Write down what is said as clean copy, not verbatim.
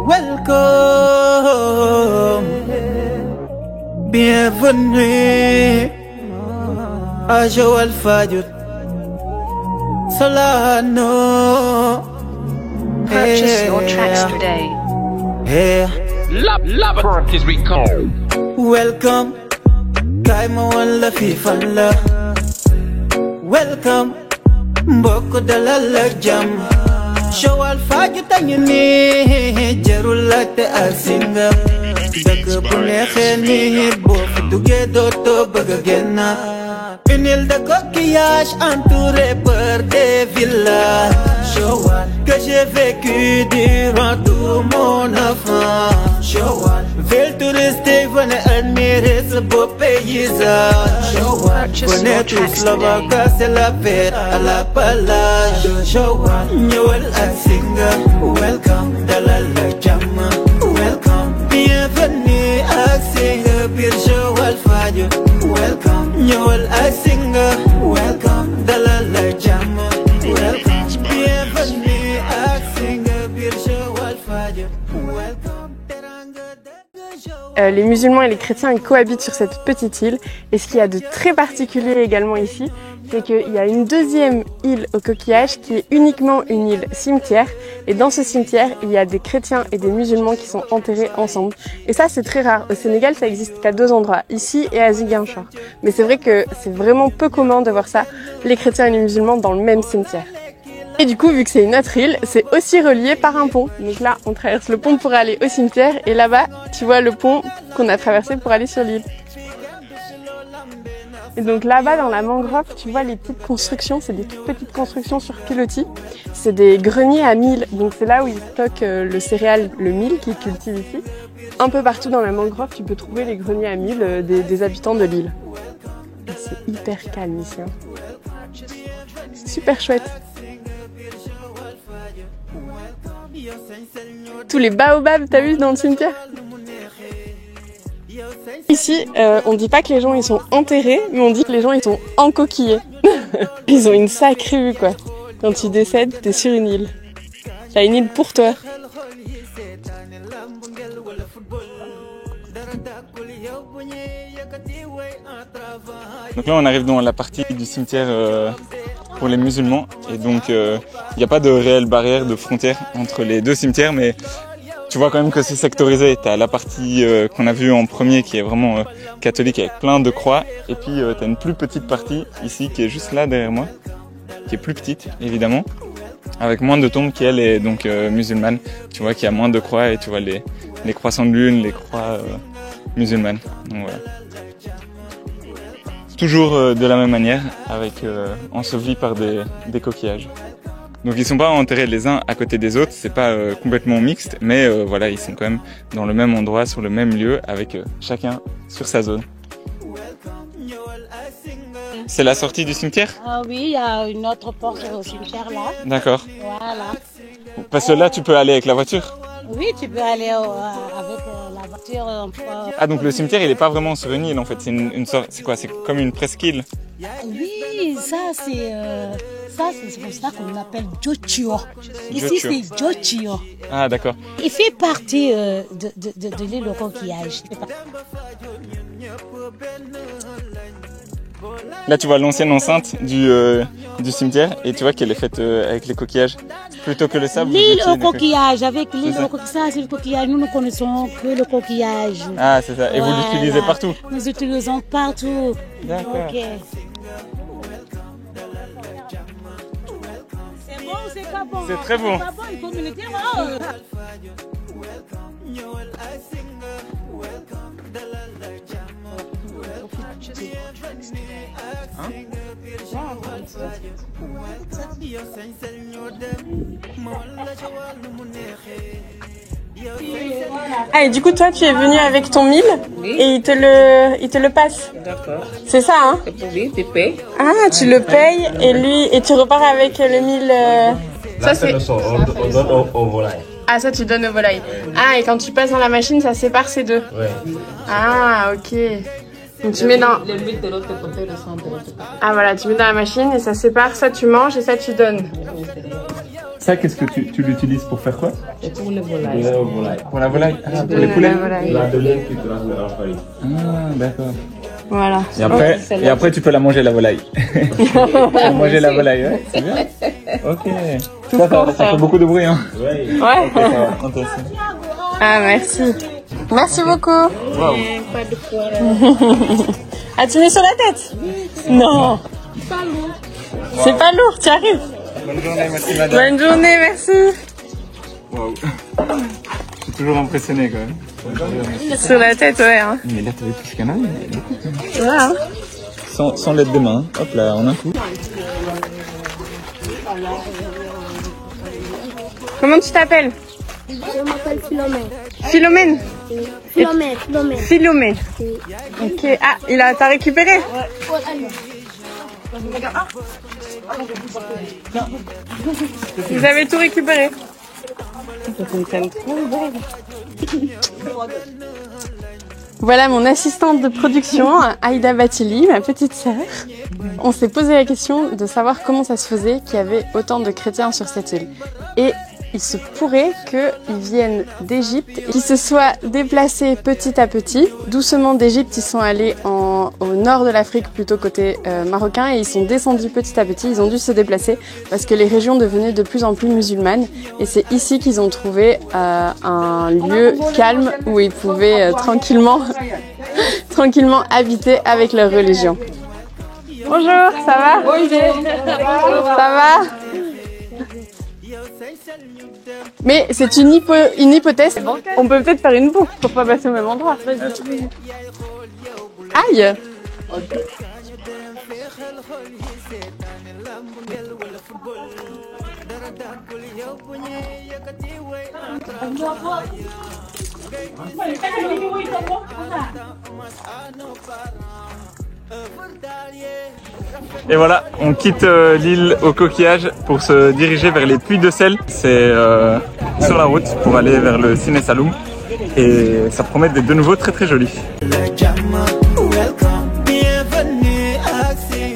Welcome, bienvenue à Joal Fadiouth Solano. Purchase your tracks today. Love is recalled. Welcome, kay mo wan la fi fan la. Welcome, mbokk dalal ak jàmm. Joal Fadiouth a ngi nii jarul laajte ak singa. Dëkk bu neexee nii boo fi duggee dootoo bëgg a génnaat. Une île de coquillages entourée par des villages. Joal que j'ai vécu durant tout mon enfance. Joal ville touristique, venez admirer ce beau paysage. Joal venez tous là-bas casser la fête à la plage. Joal ñëwal ak singa. Welcome dalal ak jàmm. Welcome bienvenue ak singa biir Joal Fadiouth. Welcome ñëwal ak singa. Welcome dalal ak jàmm. Welcome bienvenue ak singa biir Joal Fadiouth. Welcome teranga dëgg Joal. Les musulmans et les chrétiens ils cohabitent sur cette petite île. Et ce qu'il y a de très particulier également ici, c'est qu'il y a une deuxième île aux coquillages qui est uniquement une île cimetière. Et dans ce cimetière, il y a des chrétiens et des musulmans qui sont enterrés ensemble. Et ça, c'est très rare. Au Sénégal, ça existe qu'à 2 endroits, ici et à Ziguinchor. Mais c'est vrai que c'est vraiment peu commun de voir ça, les chrétiens et les musulmans dans le même cimetière. Et du coup, vu que c'est une autre île, c'est aussi relié par un pont. Donc là, on traverse le pont pour aller au cimetière. Et là-bas, tu vois le pont qu'on a traversé pour aller sur l'île. Et donc là-bas, dans la mangrove, tu vois les petites constructions. C'est des toutes petites constructions sur pilotis. C'est des greniers à mil. Donc c'est là où ils stockent le céréal, le mil, qu'ils cultivent ici. Un peu partout dans la mangrove, tu peux trouver les greniers à mil des habitants de l'île. C'est hyper calme ici. Hein. C'est super chouette. Tous les baobabs, t'as vu dans le cimetière? Ici, on dit pas que les gens ils sont enterrés, mais on dit que les gens ils sont encoquillés. Ils ont une sacrée vue quoi. Quand tu décèdes, t'es sur une île. T'as une île pour toi. Donc là on arrive dans la partie du cimetière pour les musulmans et donc il n'y a pas de réelle barrière de frontière entre les deux cimetières, mais tu vois quand même que c'est sectorisé. Tu as la partie qu'on a vue en premier qui est vraiment catholique avec plein de croix, et puis tu as une plus petite partie ici qui est juste là derrière moi, qui est plus petite évidemment, avec moins de tombes qui elle est donc musulmane. Tu vois qu'il y a moins de croix et tu vois les croissants de lune, les croix musulmanes. Donc voilà. Toujours de la même manière, avec ensevelis par des coquillages. Donc ils sont pas enterrés les uns à côté des autres, c'est pas complètement mixte, mais voilà, ils sont quand même dans le même endroit, sur le même lieu, avec chacun sur sa zone. C'est la sortie du cimetière? Ah oui, il y a une autre porte au cimetière là. D'accord. Voilà. Parce que là, tu peux aller avec la voiture? Oui, tu peux aller avec la voiture. Ah, donc le cimetière, il est pas vraiment sur une île en fait, c'est une sorte, c'est quoi? C'est comme une presqu'île? Oui, ça c'est pour ça qu'on appelle Djotio. Ici c'est Djotio. Ah d'accord. Il fait partie de l'île au coquillage. Là tu vois l'ancienne enceinte du cimetière et tu vois qu'elle est faite avec les coquillages plutôt que le sable. L'île au coquillage, avec l'île au coquillage, ça c'est le coquillage, nous ne connaissons que le coquillage. Ah c'est ça, et voilà. Vous l'utilisez partout? Nous l'utilisons partout. D'accord. Okay. C'est bon ou c'est pas bon? C'est très bon. C'est pas bon, il faut me le dire. Hein? Ah et du coup toi tu es venu avec ton 1000 et il te le passe. D'accord. C'est ça hein? Oui, tu payes. Ah tu le payes et tu repars avec le 1000. Ça c'est. On donne au volaille. Ah ça tu donnes au volaille. Ah et quand tu passes dans la machine ça sépare ces deux. Ouais. Ah ok. Donc tu mets dans. Le 1000 de l'autre côté, le 100 de l'autre côté. Ah voilà, tu mets dans la machine et ça sépare, ça tu manges et ça tu donnes. Ça, qu'est-ce que tu l'utilises pour faire quoi? C'est pour les volailles. Pour la volaille? Ah, pour les poulets? La de lait qui transmet en farine. Ah, d'accord. Voilà. Et après, tu peux la manger, la volaille. Manger la volaille, ouais, c'est bien. Ok. Ça fait beaucoup de bruit, hein. Oui. Ouais. Ok, ça va, intéressant. Ah, merci. Merci beaucoup. Waouh. Pas de poids. Ah, tu mets sur la tête? Non. C'est pas lourd, tu arrives. Bonne journée, merci madame. Bonne journée, merci. Waouh. Je suis toujours impressionné quand même. Sur la tête, ouais. Hein. Mais là, t'avais plus qu'un œil. Ouais, hein. Sans l'aide de main. Hop là, en un coup. Comment tu t'appelles? Je m'appelle Philomène. Philomène? Philomène. Philomène. Ok. Ah, t'as récupéré? Vous avez tout récupéré? Voilà mon assistante de production, Aïda Batili, ma petite sœur. On s'est posé la question de savoir comment ça se faisait qu'il y avait autant de chrétiens sur cette île. Et il se pourrait qu'ils viennent d'Égypte, qu'ils se soient déplacés petit à petit. Doucement d'Égypte, ils sont allés au nord de l'Afrique, plutôt côté marocain, et ils sont descendus petit à petit. Ils ont dû se déplacer parce que les régions devenaient de plus en plus musulmanes. Et c'est ici qu'ils ont trouvé un lieu calme où ils pouvaient tranquillement habiter avec leur religion. Bonjour, ça va? Ça va? Mais c'est une hypothèse. On peut peut-être faire une boucle pour pas passer au même endroit. Aïe! Et voilà, on quitte l'île aux coquillages pour se diriger vers les puits de sel. C'est sur la route pour aller vers le Ciné Saloum. Et ça promet d'être de nouveau très très joli. Welcome, bienvenue à Axi.